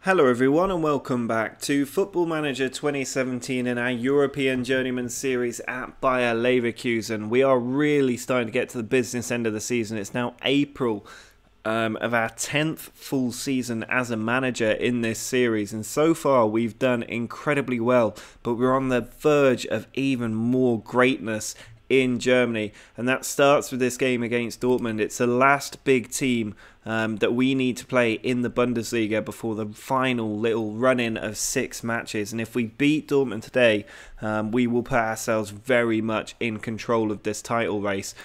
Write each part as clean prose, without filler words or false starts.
Hello everyone and welcome back to Football Manager 2017 in our European Journeyman series at Bayer Leverkusen. We are really starting to get to the business end of the season. It's now April of our 10th full season as a manager in this series, and so far we've done incredibly well, but we're on the verge of even more greatness in Germany, and that starts with this game against Dortmund. It's the last big team that we need to play in the Bundesliga before the final little run-in of 6 matches, and if we beat Dortmund today, we will put ourselves very much in control of this title race.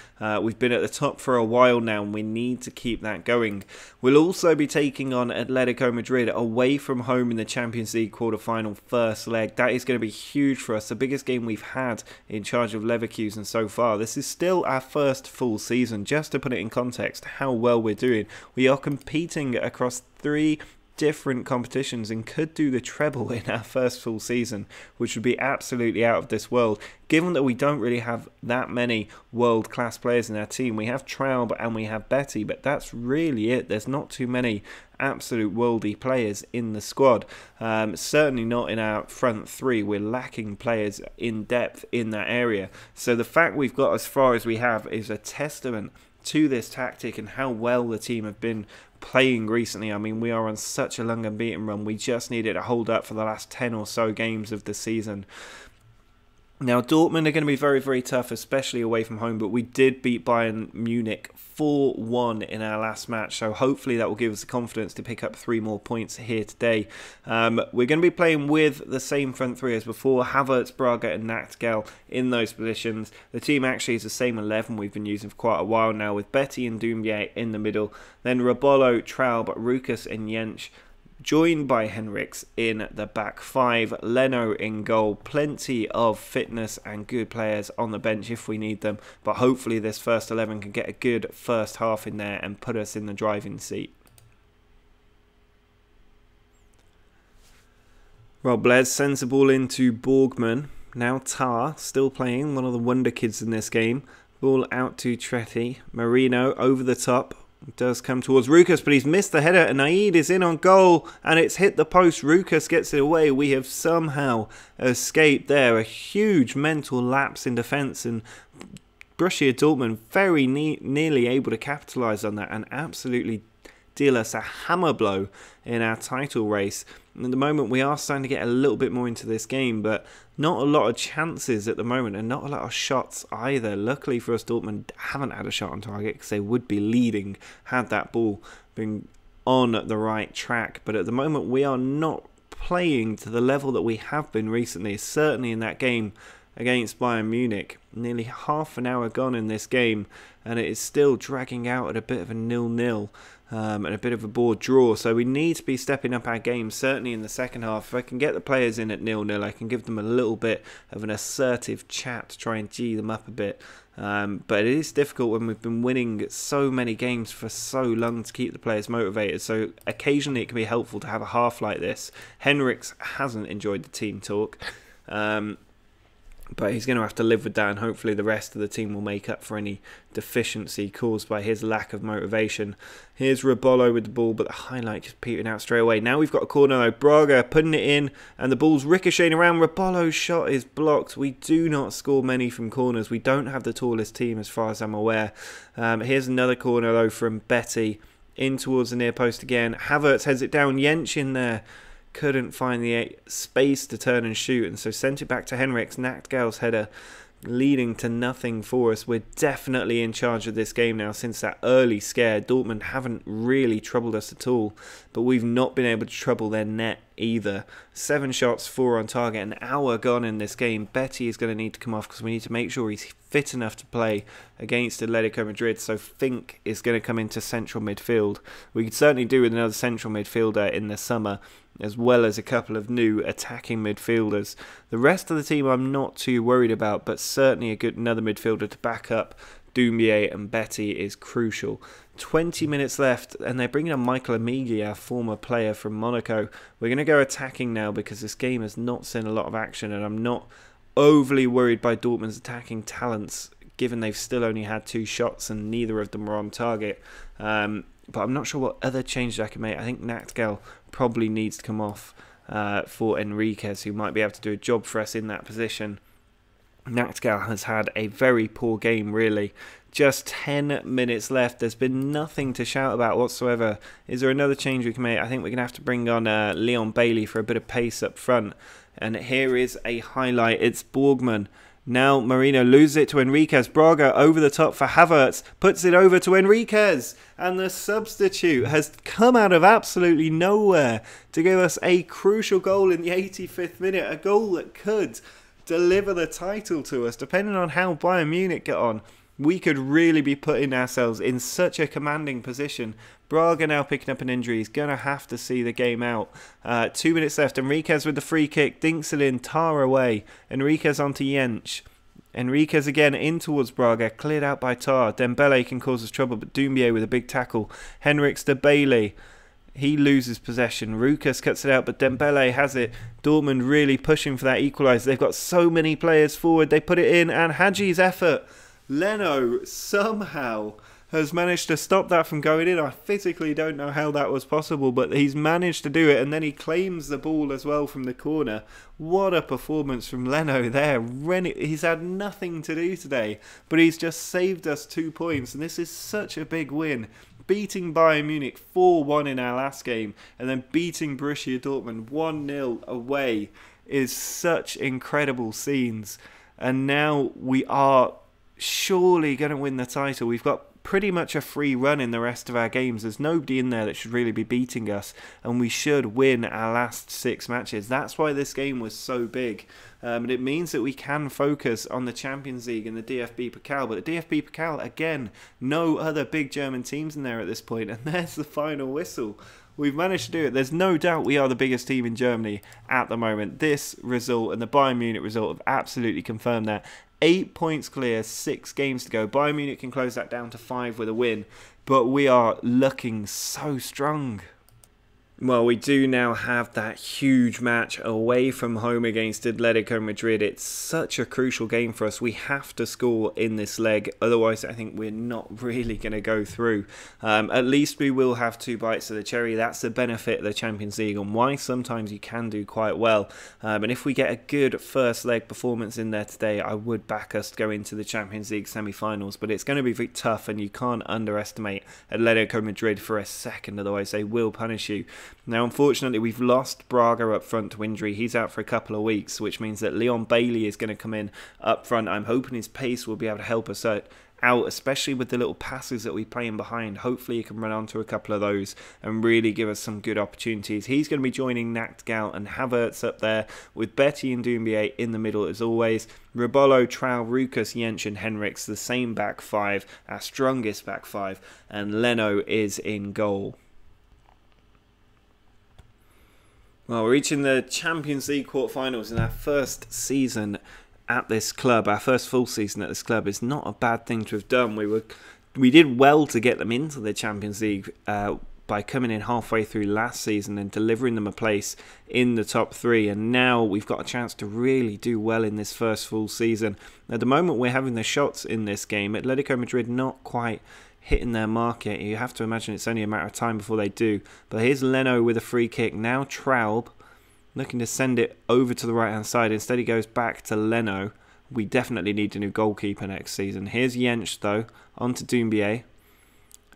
We've been at the top for a while now, and we need to keep that going. We'll also be taking on Atletico Madrid away from home in the Champions League quarter-final first leg. That is going to be huge for us, the biggest game we've had in charge of Leverkusen so far. This is still our first full season. Just to put it in context how well we're doing, we are competing across 3 different competitions and could do the treble in our first full season, which would be absolutely out of this world, given that we don't really have that many world-class players in our team. We have Treble and we have Betty, but that's really it. There's not too many absolute worldy players in the squad, certainly not in our front 3. We're lacking players in depth in that area, so the fact we've got as far as we have is a testament to this tactic and how well the team have been playing recently. I mean, we are on such a long unbeaten run. We just needed to hold up for the last 10 or so games of the season. Now, Dortmund are going to be very, very tough, especially away from home, but we did beat Bayern Munich 4-1 in our last match, so hopefully that will give us the confidence to pick up 3 more points here today. We're going to be playing with the same front 3 as before, Havertz, Braga and Nachtgal in those positions. The team actually is the same 11 we've been using for quite a while now, with Betty and Doumbia in the middle, then Robolo, Traub, Rukas and Jensch, joined by Henriks in the back 5, Leno in goal. Plenty of fitness and good players on the bench if we need them, but hopefully this first 11 can get a good first half in there and put us in the driving seat. Robles sends the ball into Borgman. Now Tar, still playing, one of the wonder kids in this game. Ball out to Tretti. Marino over the top. Does come towards Rukas, but he's missed the header, and Naid is in on goal, and it's hit the post. Rukas gets it away. We have somehow escaped there. A huge mental lapse in defence, and Borussia Dortmund very nearly able to capitalise on that and absolutely deal us a hammer blow in our title race. At the moment, we are starting to get a little bit more into this game, but not a lot of chances at the moment, and not a lot of shots either. Luckily for us, Dortmund haven't had a shot on target because they would be leading had that ball been on the right track. But at the moment, we are not playing to the level that we have been recently, certainly in that game against Bayern Munich. Nearly half an hour gone in this game, and it is still dragging out at a bit of a 0-0. And a bit of a bored draw, so we need to be stepping up our game, certainly in the second half. If I can get the players in at 0-0, I can give them a little bit of an assertive chat to try and gee them up a bit. But it is difficult when we've been winning so many games for so long to keep the players motivated, so occasionally it can be helpful to have a half like this. Henriks hasn't enjoyed the team talk, but he's going to have to live with that, and hopefully the rest of the team will make up for any deficiency caused by his lack of motivation. Here's Robolo with the ball, but the highlight just petering out straight away. Now we've got a corner though. Braga putting it in, and the ball's ricocheting around. Robolo's shot is blocked. We do not score many from corners. We don't have the tallest team as far as I'm aware. Here's another corner though from Betty. In towards the near post again. Havertz heads it down. Jensch in there. Couldn't find the space to turn and shoot, and so sent it back to Henriks. Nachtgal's header leading to nothing for us. We're definitely in charge of this game now since that early scare. Dortmund haven't really troubled us at all, but we've not been able to trouble their net either. 7 shots, 4 on target, an hour gone in this game. Betty is going to need to come off because we need to make sure he's fit enough to play against Atletico Madrid, so Fink is going to come into central midfield. We could certainly do with another central midfielder in the summer, as well as a couple of new attacking midfielders. The rest of the team I'm not too worried about, but certainly another midfielder to back up Doumbia and Betty is crucial. 20 minutes left, and they're bringing on Michael Amigui, our former player from Monaco. We're going to go attacking now because this game has not seen a lot of action, and I'm not overly worried by Dortmund's attacking talents, given they've still only had 2 shots and neither of them were on target. but I'm not sure what other changes I can make. I think Nactgal probably needs to come off for Enriquez, who might be able to do a job for us in that position. Nactgal has had a very poor game, really. Just 10 minutes left. There's been nothing to shout about whatsoever. Is there another change we can make? I think we're going to have to bring on Leon Bailey for a bit of pace up front. And here is a highlight. It's Borgman. Now Marino loses it to Enriquez. Braga over the top for Havertz. Puts it over to Enriquez. And the substitute has come out of absolutely nowhere to give us a crucial goal in the 85th minute. A goal that could deliver the title to us. Depending on how Bayern Munich get on, we could really be putting ourselves in such a commanding position. Braga now picking up an injury. He's going to have to see the game out. 2 minutes left. Enriquez with the free kick. Dinks it in. Tar away. Enriquez onto Jensch. Enriquez again in towards Braga. Cleared out by Tar. Dembele can cause us trouble, but Doumbia with a big tackle. Henriks to Bailey. He loses possession. Rukas cuts it out, but Dembele has it. Dortmund really pushing for that equaliser. They've got so many players forward. They put it in, and Hadji's effort. Leno somehow has managed to stop that from going in. I physically don't know how that was possible, but he's managed to do it, and then he claims the ball as well from the corner. What a performance from Leno there. He's had nothing to do today, but he's just saved us 2 points, and this is such a big win. Beating Bayern Munich 4-1 in our last game, and then beating Borussia Dortmund 1-0 away is such incredible scenes. And now we are surely going to win the title. We've got pretty much a free run in the rest of our games. There's nobody in there that should really be beating us, and we should win our last 6 matches. That's why this game was so big, and it means that we can focus on the Champions League and the DFB Pokal. But the DFB Pokal, again, no other big German teams in there at this point, and there's the final whistle. We've managed to do it. There's no doubt we are the biggest team in Germany at the moment. This result and the Bayern Munich result have absolutely confirmed that. 8 points clear, 6 games to go. Bayern Munich can close that down to 5 with a win, but we are looking so strong. Well, we do now have that huge match away from home against Atletico Madrid. It's such a crucial game for us. We have to score in this leg. Otherwise, I think we're not really going to go through. At least we will have 2 bites of the cherry. That's the benefit of the Champions League and why sometimes you can do quite well. And if we get a good first leg performance in there today, I would back us to go into the Champions League semi-finals. But it's going to be very tough, and you can't underestimate Atletico Madrid for a second. Otherwise, they will punish you. Now, unfortunately, we've lost Braga up front to injury. He's out for a couple of weeks, which means that Leon Bailey is going to come in up front. I'm hoping his pace will be able to help us out, especially with the little passes that we play in behind. Hopefully, he can run onto a couple of those and really give us some good opportunities. He's going to be joining Nactgal and Havertz up there, with Betty and Doumbia in the middle as always. Rebolo, Trau, Rukas, Jensch and Henriks, the same back 5, our strongest back 5, and Leno is in goal. Well, we're reaching the Champions League quarterfinals in our first season at this club. Our first full season at this club is not a bad thing to have done. We did well to get them into the Champions League by coming in halfway through last season and delivering them a place in the top 3. And now we've got a chance to really do well in this first full season. At the moment, we're having the shots in this game. Atletico Madrid not quite hitting their market. You have to imagine it's only a matter of time before they do. But here's Leno with a free kick. Now Traub looking to send it over to the right hand side. Instead he goes back to Leno. We definitely need a new goalkeeper next season. Here's Jensch though, on to Doumbia.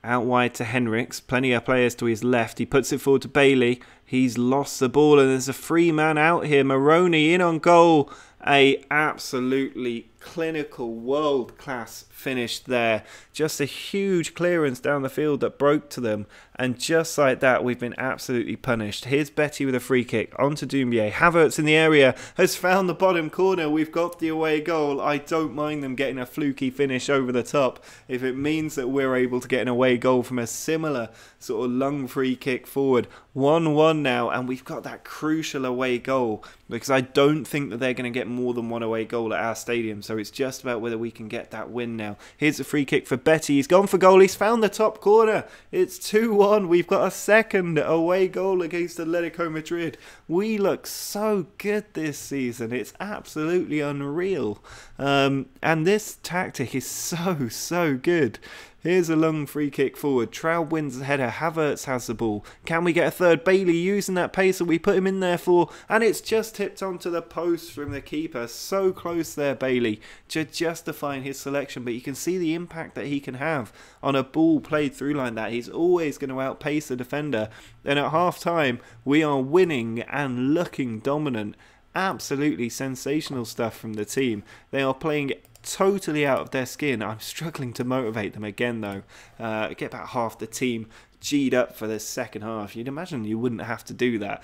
Out wide to Henriks. Plenty of players to his left. He puts it forward to Bailey. He's lost the ball and there's a free man out here. Moroni in on goal. A absolutely clinical world-class finish there. Just a huge clearance down the field that broke to them, and just like that we've been absolutely punished. Here's Betty with a free kick onto Doumbia. Havertz in the area has found the bottom corner. We've got the away goal. I don't mind them getting a fluky finish over the top if it means that we're able to get an away goal from a similar sort of long free kick forward. 1-1 now, and we've got that crucial away goal, because I don't think that they're going to get more than one away goal at our stadium, so it's just about whether we can get that win now. Here's a free kick for Betty. He's gone for goal. He's found the top corner. It's 2-1. We've got a second away goal against Atletico Madrid. We look so good this season. It's absolutely unreal. And this tactic is so good. Here's a long free kick forward. Treble wins the header. Havertz has the ball. Can we get a third? Bailey using that pace that we put him in there for. And it's just tipped onto the post from the keeper. So close there, Bailey, to justifying his selection. But you can see the impact that he can have on a ball played through like that. He's always going to outpace the defender. And at half time, we are winning and looking dominant. Absolutely sensational stuff from the team. They are playing totally out of their skin. I'm struggling to motivate them again though. Get about half the team G'd up for the second half. You'd imagine you wouldn't have to do that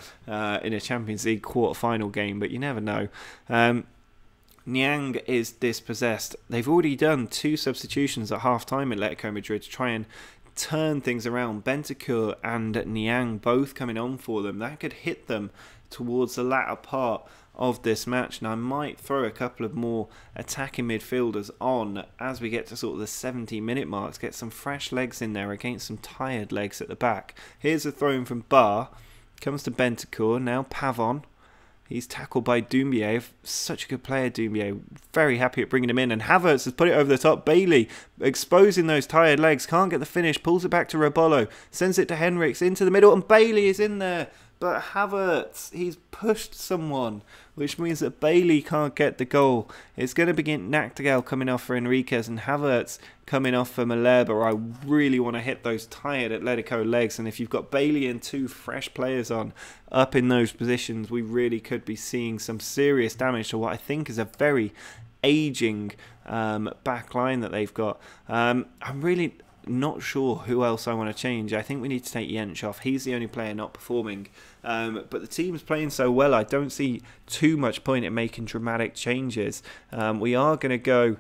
in a Champions League quarter-final game, but you never know. Niang is dispossessed. They've already done 2 substitutions at half-time at Atletico Madrid to try and turn things around. Benfica and Niang both coming on for them. That could hit them towards the latter part of this match, and I might throw a couple of more attacking midfielders on as we get to sort of the 70-minute marks, get some fresh legs in there against some tired legs at the back. Here's a throw in from Bar, comes to Benfica, now Pavon. He's tackled by Doumbia. Such a good player, Doumbia. Very happy at bringing him in. And Havertz has put it over the top. Bailey exposing those tired legs. Can't get the finish. Pulls it back to Rebolo. Sends it to Henriks into the middle. And Bailey is in there. But Havertz, he's pushed someone, which means that Bailey can't get the goal. It's going to be Nactigal coming off for Enriquez and Havertz coming off for Malherbe. I really want to hit those tired Atletico legs, and if you've got Bailey and 2 fresh players on up in those positions, we really could be seeing some serious damage to what I think is a very aging back line that they've got. I'm really not sure who else I want to change. I think we need to take Jensch off. He's the only player not performing. But the team's playing so well, I don't see too much point in making dramatic changes. We are going to go...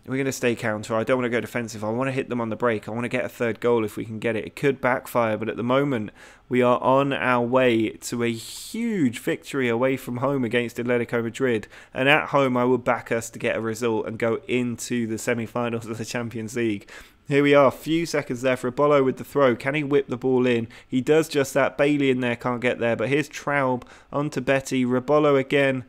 We're going to stay counter. I don't want to go defensive. I want to hit them on the break. I want to get a third goal if we can get it. It could backfire, but at the moment, we are on our way to a huge victory away from home against Atletico Madrid. And at home, I will back us to get a result and go into the semi-finals of the Champions League. Here we are, a few seconds there for Rebolo with the throw. Can he whip the ball in? He does just that. Bailey in there, can't get there. But here's Traub onto Betty. Rebolo again,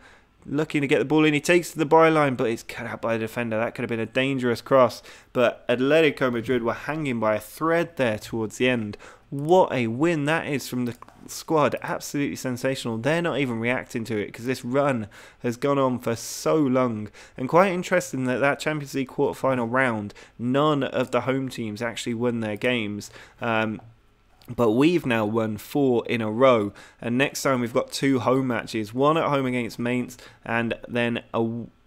looking to get the ball in. He takes to the byline, but it's cut out by the defender. That could have been a dangerous cross. But Atletico Madrid were hanging by a thread there towards the end. What a win that is from the squad. Absolutely sensational. They're not even reacting to it because this run has gone on for so long. And quite interesting that that Champions League quarter-final round, none of the home teams actually won their games. But we've now won 4 in a row, and next time we've got 2 home matches, one at home against Mainz, and then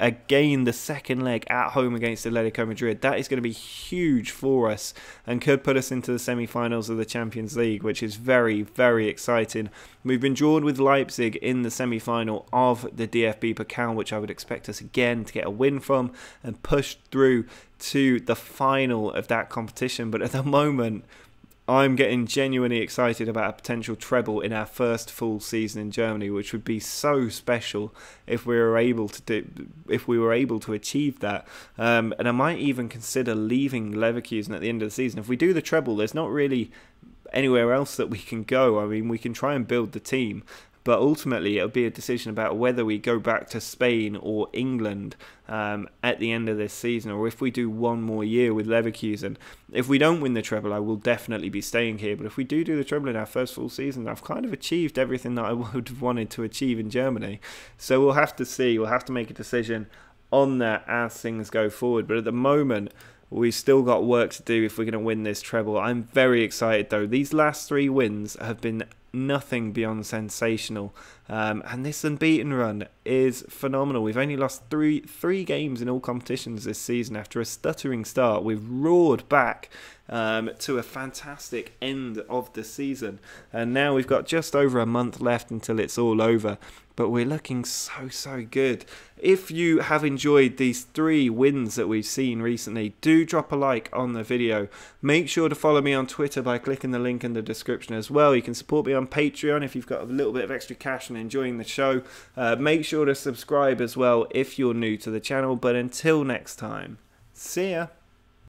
again the second leg at home against Atletico Madrid. That is going to be huge for us and could put us into the semi-finals of the Champions League, which is very, very exciting. We've been drawn with Leipzig in the semi-final of the DFB Pokal, which I would expect us again to get a win from and push through to the final of that competition. But at the moment, I'm getting genuinely excited about a potential treble in our first full season in Germany, which would be so special if we were able to achieve that. And I might even consider leaving Leverkusen at the end of the season. If we do the treble, there's not really anywhere else that we can go. I mean, we can try and build the team, but ultimately it'll be a decision about whether we go back to Spain or England at the end of this season, or if we do one more year with Leverkusen. If we don't win the treble, I will definitely be staying here, but if we do the treble in our first full season, I've kind of achieved everything that I would have wanted to achieve in Germany. So we'll have to see, we'll have to make a decision on that as things go forward. But at the moment, we've still got work to do if we're going to win this treble. I'm very excited though. These last 3 wins have been nothing beyond sensational, and this unbeaten run is phenomenal. We've only lost three games in all competitions this season. After a stuttering start, we've roared back to a fantastic end of the season, and now we've got just over a month left until it's all over, but we're looking so good. If you have enjoyed these 3 wins that we've seen recently, do drop a like on the video. Make sure to follow me on Twitter by clicking the link in the description as well. You can support me on Patreon if you've got a little bit of extra cash and enjoying the show. Make sure to subscribe as well if you're new to the channel. But until next time, see ya.